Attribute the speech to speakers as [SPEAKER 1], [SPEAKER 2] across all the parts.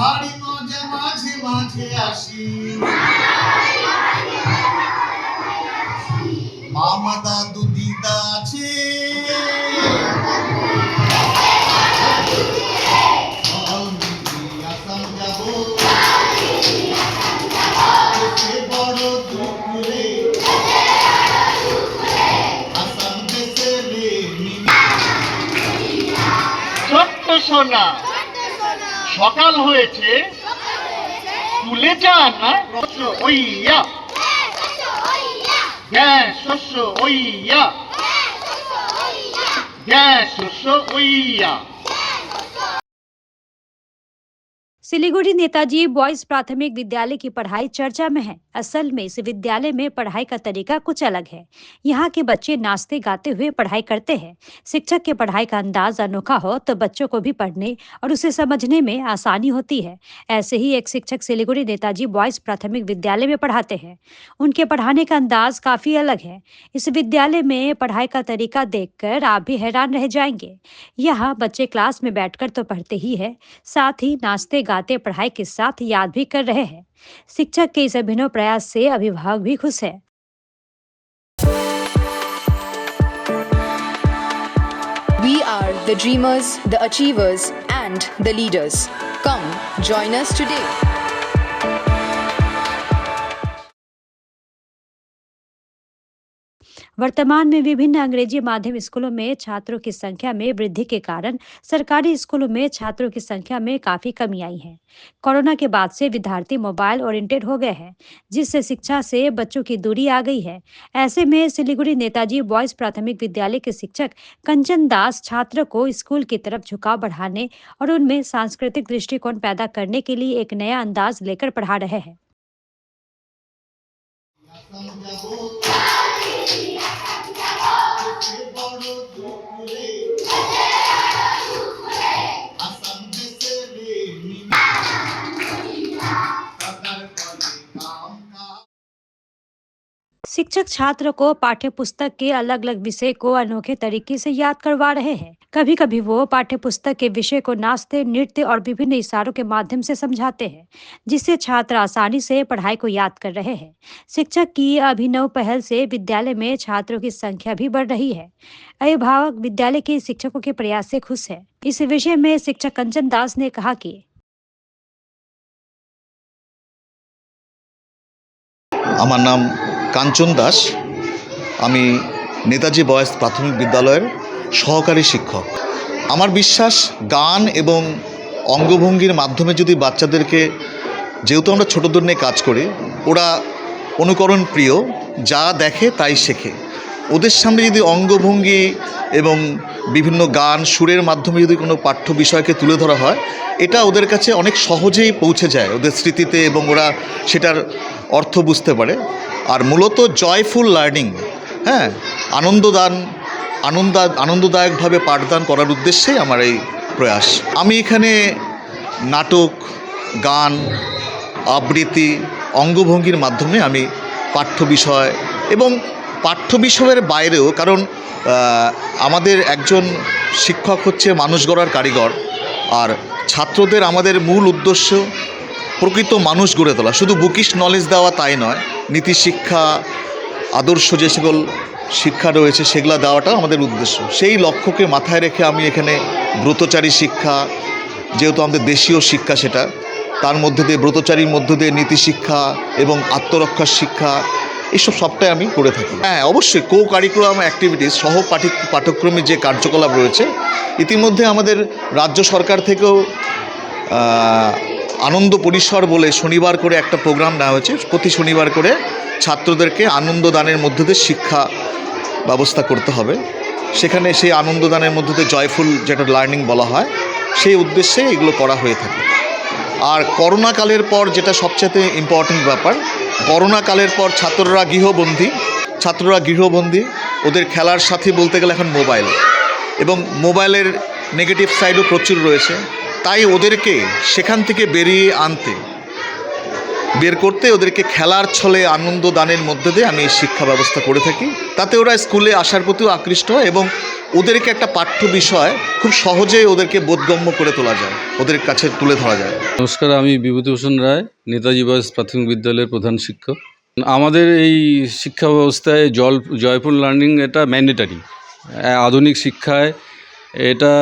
[SPEAKER 1] ভারী মজা মাঝে মাঝে আসি, মামা দাদু দিদা আছে, সকাল মিলিয়ে আসাম যাবো, দেশে বড় দুপুরে, আসাম দেশে রে
[SPEAKER 2] ছোট্ট সোনা সকাল হয়েছে, স্কুলে যান না ওইয়া, হ্যাঁ শস্য ওইয়া, হ্যাঁ শস্য ওইয়া।
[SPEAKER 3] सिलीगुड़ी नेताजी बॉयज प्राथमिक विद्यालय की पढ़ाई चर्चा में है। असल में इस विद्यालय में पढ़ाई का तरीका कुछ अलग है। यहाँ के बच्चे नाचते गाते हुए पढ़ाई करते हैं। शिक्षक के पढ़ाई का अंदाज अनोखा हो तो बच्चों को भी पढ़ने और उसे समझने में आसानी होती है। ऐसे ही एक शिक्षक सिलीगुड़ी नेताजी बॉयज प्राथमिक विद्यालय में पढ़ाते हैं। उनके पढ़ाने का अंदाज काफी अलग है। इस विद्यालय में पढ़ाई का तरीका देखकर आप भी हैरान रह जाएंगे। यहाँ बच्चे क्लास में बैठकर तो पढ़ते ही है, साथ ही नाचते गाते पढ़ाई के साथ याद भी कर रहे हैं। शिक्षक के इस अभिनव प्रयास से अभिभावक भी खुश है।
[SPEAKER 4] We are the dreamers, the achievers, and the leaders. Come, join us today.
[SPEAKER 3] वर्तमान में विभिन्न अंग्रेजी माध्यम स्कूलों में छात्रों की संख्या में वृद्धि के कारण सरकारी स्कूलों में छात्रों की संख्या में काफी कमी आई है। कोरोना के बाद से विद्यार्थी मोबाइल ओरिएंटेड हो गए हैं, जिससे शिक्षा से बच्चों की दूरी आ गई है। ऐसे में सिलीगुड़ी नेताजी बॉयज प्राथमिक विद्यालय के शिक्षक कंचन दास छात्रों को स्कूल की तरफ झुकाव बढ़ाने और उनमें सांस्कृतिक दृष्टिकोण पैदा करने के लिए एक नया अंदाज लेकर पढ़ा रहे हैं। शिक्षक छात्र को पाठ्य पुस्तक के अलग अलग विषय को अनोखे तरीके से याद करवा रहे हैं। कभी कभी वो पाठ्य पुस्तक के विषय को नाचते, नृत्य और विभिन्न इशारों के माध्यम से समझाते हैं, जिससे छात्र आसानी से पढ़ाई को याद कर रहे हैं। शिक्षक की अभिनव पहल से विद्यालय में छात्रों की संख्या भी बढ़ रही है। अभिभावक विद्यालय के शिक्षकों के प्रयास से खुश है। इस विषय में शिक्षक कंचन दास ने कहा कि
[SPEAKER 5] আমার নাম কাঞ্চন দাস। আমি নেতাজি বয়েজ প্রাথমিক বিদ্যালয়ের সহকারী শিক্ষক। আমার বিশ্বাস গান এবং অঙ্গভঙ্গির মাধ্যমে যদি বাচ্চাদেরকে, যেহেতু আমরা ছোটদের নিয়ে কাজ করি, ওরা অনুকরণ প্রিয়, যা দেখে তাই শেখে। ওদের সামনে যদি অঙ্গভঙ্গি এবং বিভিন্ন গান সুরের মাধ্যমে যদি কোনো পাঠ্য বিষয়কে তুলে ধরা হয়, এটা ওদের কাছে অনেক সহজেই পৌঁছে যায় ওদের স্মৃতিতে এবং ওরা সেটার অর্থ বুঝতে পারে। আর মূলত জয়ফুল লার্নিং, হ্যাঁ, আনন্দদায়কভাবে পাঠদান করার উদ্দেশ্যেই আমার এই প্রয়াস। আমি এখানে নাটক, গান, আবৃত্তি, অঙ্গভঙ্গির মাধ্যমে আমি পাঠ্য বিষয় এবং পাঠ্য বিষয়ের বাইরেও, কারণ আমাদের একজন শিক্ষক হচ্ছে মানুষ গড়ার কারিগর, আর ছাত্রদের আমাদের মূল উদ্দেশ্য প্রকৃত মানুষ গড়ে তোলা। শুধু বুকিশ নলেজ দেওয়া তাই নয়, নীতি শিক্ষা, আদর্শ যে সকল শিক্ষা রয়েছে সেগুলো দেওয়াটাও আমাদের উদ্দেশ্য। সেই লক্ষ্যকে মাথায় রেখে আমি এখানে ব্রতচারী শিক্ষা, যেহেতু আমাদের দেশীয় শিক্ষা, সেটা তার মধ্যে দিয়ে ব্রতচারীর মধ্য দিয়ে নীতি শিক্ষা এবং আত্মরক্ষার শিক্ষা, এইসব সবটাই আমি করে থাকি। হ্যাঁ, অবশ্যই কো কারিকুলাম অ্যাক্টিভিটিস, পাঠ্যক্রমে যে কার্যকলাপ রয়েছে, ইতিমধ্যে আমাদের রাজ্য সরকার থেকেও আনন্দ পরিসর বলে শনিবার করে একটা প্রোগ্রাম নেওয়া হয়েছে। প্রতি শনিবার করে ছাত্রদেরকে আনন্দদানের মধ্য দিয়ে শিক্ষা ব্যবস্থা করতে হবে। সেখানে সেই আনন্দদানের মধ্য দিয়ে জয়ফুল যেটা লার্নিং বলা হয়, সেই উদ্দেশ্যে এগুলো করা হয়ে থাকে। আর করোনাকালের পর যেটা সবচেয়ে ইম্পর্টেন্ট ব্যাপার, করোনাকালের পর ছাত্ররা গৃহবন্দী, ওদের খেলার সাথী বলতে গেলে এখন মোবাইল, এবং মোবাইলের নেগেটিভ সাইডও প্রচুর রয়েছে। তাই ওদেরকে সেখান থেকে বেরিয়ে আনতে বের করতে ওদেরকে খেলার ছলে আনন্দ দানের মধ্যে দিয়ে আমি এই শিক্ষা ব্যবস্থা করে থাকি। তাতে ওরা স্কুলে আসার প্রতিও আকৃষ্ট হয় এবং ওদেরকে একটা পাঠ্য বিষয় খুব সহজেই ওদেরকে বোধগম্য করে তোলা যায়, ওদের কাছে তুলে ধরা যায়।
[SPEAKER 6] নমস্কার, আমি বিভূতিভূষণ রায়, নেতাজি বয়েজ প্রাথমিক বিদ্যালয়ের প্রধান শিক্ষক। আমাদের এই শিক্ষা ব্যবস্থায় জয়ফুল লার্নিং এটা ম্যান্ডেটারি, আধুনিক শিক্ষায় এটা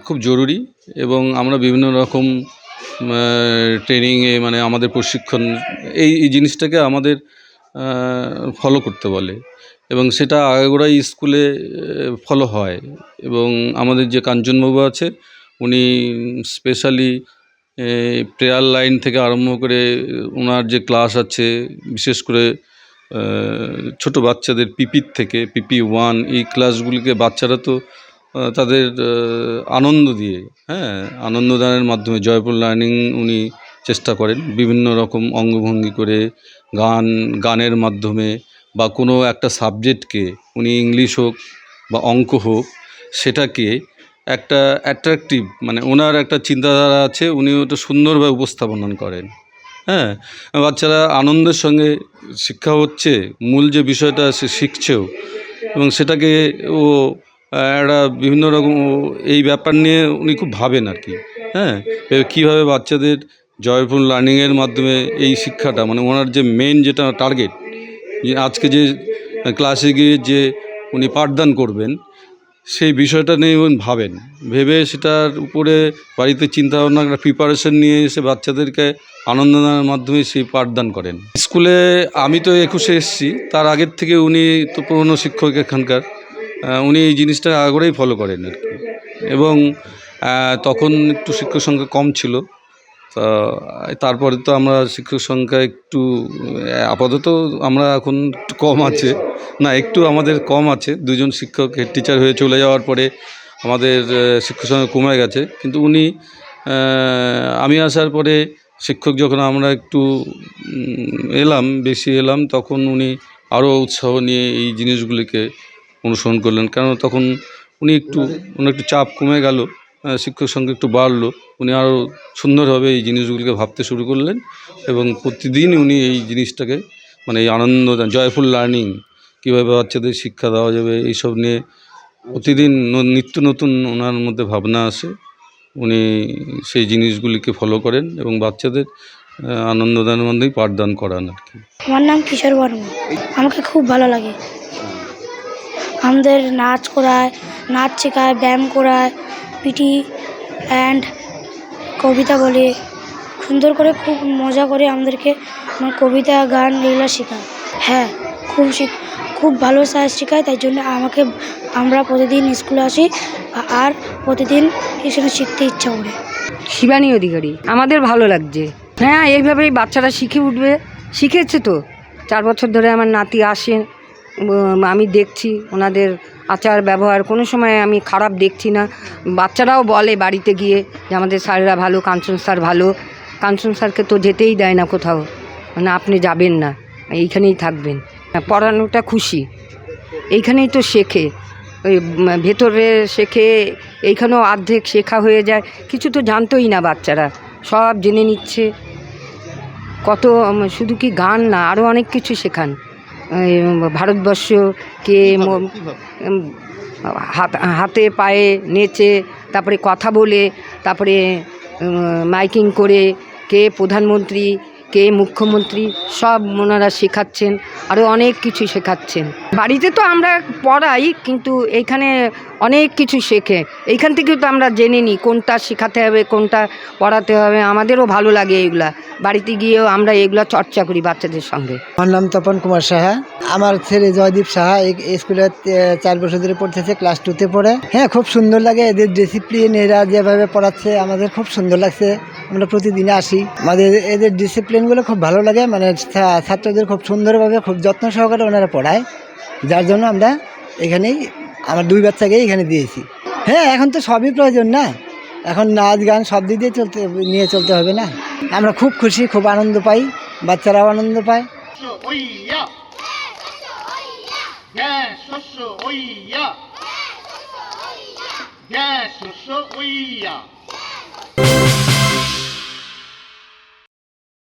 [SPEAKER 6] খুব জরুরি এবং আমরা বিভিন্ন রকম ট্রেনিংয়ে মানে আমাদের প্রশিক্ষণ এই জিনিসটাকে আমাদের ফলো করতে বলে এবং সেটা আগাগোড়াই স্কুলে ফলো হয়। এবং আমাদের যে কাঞ্চনবাবু আছে উনি স্পেশালি প্রেয়ার লাইন থেকে আরম্ভ করে ওনার যে ক্লাস আছে, বিশেষ করে ছোট বাচ্চাদের পিপির থেকে পিপি 1 এই ক্লাসগুলিকে বাচ্চারা তো তাদের আনন্দ দিয়ে আনন্দদানের মাধ্যমে জয়ফুল লার্নিং উনি চেষ্টা করেন। বিভিন্ন রকম অঙ্গভঙ্গি করে গানের মাধ্যমে বা কোনো একটা সাবজেক্টকে উনি ইংলিশ হোক বা অঙ্ক হোক সেটাকে একটা অ্যাট্রাকটিভ মানে ওনার একটা চিন্তাধারা আছে, উনি ওটা সুন্দরভাবে উপস্থাপন করেন। বাচ্চারা আনন্দের সঙ্গে শিক্ষা হচ্ছে, মূল যে বিষয়টা সে শিখছেও এবং সেটাকে ও একটা বিভিন্ন রকম এই ব্যাপার নিয়ে উনি খুব ভাবেন আর কি। কীভাবে বাচ্চাদের জয়ফুল লার্নিংয়ের মাধ্যমে এই শিক্ষাটা মানে ওনার যে মেন যেটা টার্গেট, যে আজকে যে ক্লাসে গিয়ে যে উনি পাঠদান করবেন সেই বিষয়টা নিয়ে উনি ভাবেন, ভেবে সেটার উপরে বাড়িতে চিন্তাভাবনা একটা প্রিপারেশন নিয়ে এসে বাচ্চাদেরকে আনন্দ দেওয়ার মাধ্যমে সেই পাঠদান করেন। স্কুলে আমি তো 21-এ এসেছি, তার আগের থেকে উনি তো পুরনো শিক্ষক এখানকার, উনি এই জিনিসটা আগেই ফলো করেন আর কি। এবং তখন একটু শিক্ষক সংখ্যা কম ছিল, তা তারপরে তো আমরা শিক্ষক সংখ্যা একটু আপাতত আমরা এখন একটু কম আছে, না একটু আমাদের কম আছে, 2জন শিক্ষক হেড টিচার হয়ে চলে যাওয়ার পরে আমাদের শিক্ষক সংখ্যা কমে গেছে। কিন্তু উনি আমি আসার পরে শিক্ষক যখন আমরা একটু বেশি এলাম তখন উনি আরও উৎসাহ নিয়ে এই জিনিসগুলিকে অনুসরণ করলেন। কেন তখন উনি ওনার একটু চাপ কমে গেল, শিক্ষক সংখ্যা একটু বাড়লো, উনি আরও সুন্দরভাবে এই জিনিসগুলিকে ভাবতে শুরু করলেন এবং প্রতিদিন উনি এই জিনিসটাকে মানে এই আনন্দ জয়ফুল লার্নিং কীভাবে বাচ্চাদের শিক্ষা দেওয়া যাবে এইসব নিয়ে প্রতিদিন নিত্য নতুন ওনার মধ্যে ভাবনা আসে। উনি সেই জিনিসগুলিকে ফলো করেন এবং বাচ্চাদের আনন্দদানের মধ্যেই পাঠদান করান আর কি।
[SPEAKER 7] আমার নাম কিশোর বর্মা, আমাকে খুব ভালো লাগে। আমাদের নাচ করায়, নাচ শেখায়, ব্যায়াম করায়, পিটি অ্যান্ড কবিতা বলে সুন্দর করে খুব মজা করে আমাদেরকে কবিতা গান এগুলো শেখায়। হ্যাঁ, খুব ভালো সাজ শেখায়, তাই জন্য আমরা প্রতিদিন স্কুলে আসি আর প্রতিদিন এখানে শিখতে ইচ্ছা করে।
[SPEAKER 8] শিবানী অধিকারী, আমাদের ভালো লাগছে। হ্যাঁ, এইভাবেই বাচ্চারা শিখে উঠবে, শিখেছে তো। 4 বছর ধরে আমার নাতি আসে, আমি দেখছি ওনাদের আচার ব্যবহার, কোনো সময় আমি খারাপ দেখছি না। বাচ্চারাও বলে বাড়িতে গিয়ে যে আমাদের স্যাররা ভালো, কাঞ্চন স্যার ভালো। কাঞ্চন স্যারকে তো যেতেই দেয় না কোথাও, মানে আপনি যাবেন না, এইখানেই থাকবেন। পড়ানোটা খুশি, এইখানেই তো শেখে, ওই ভেতরে শেখে, এইখানেও অর্ধেক শেখা হয়ে যায়। কিছু তো জানতোই না বাচ্চারা, সব জেনে নিচ্ছে। কত শুধু কি গান না, আরও অনেক কিছু শেখান। ভারতবর্ষকে হাতে পায়ে নেচে, তারপরে কথা বলে, তারপরে মাইকিং করে কে প্রধানমন্ত্রী কে মুখ্যমন্ত্রী সব ওনারা শেখাচ্ছেন, আরও অনেক কিছু শেখাচ্ছেন। বাড়িতে তো আমরা পড়াই, কিন্তু এইখানে অনেক কিছু শেখে। এইখান থেকেও তো আমরা জেনে নিই কোনটা শেখাতে হবে, কোনটা পড়াতে হবে। আমাদেরও ভালো লাগে এইগুলা, বাড়িতে গিয়েও আমরা এগুলা চর্চা করি বাচ্চাদের সঙ্গে।
[SPEAKER 9] আমার নাম তপন কুমার সাহা, আমার ছেলে জয়দীপ সাহা এই স্কুলে 4 বছর ধরে পড়তেছে, ক্লাস 2-তে পড়ে। হ্যাঁ, খুব সুন্দর লাগে এদের ডিসিপ্লিন, এরা যেভাবে পড়াচ্ছে আমাদের খুব সুন্দর লাগছে। আমরা প্রতিদিন আসি, আমাদের এদের ডিসিপ্লিনগুলো খুব ভালো লাগে, মানে ছাত্রদের খুব সুন্দরভাবে খুব যত্ন সহকারে ওনারা পড়ায়, যার জন্য আমরা এখানেই আমার 2 বাচ্চাকে এখানে দিয়েছি। হ্যাঁ, এখন তো সবই প্রয়োজন না, এখন নাচ গান সব দিক দিয়ে নিয়ে চলতে হবে না। আমরা খুব খুশি, খুব আনন্দ পাই, বাচ্চারাও আনন্দ পায়।
[SPEAKER 2] শস্য ওইয়া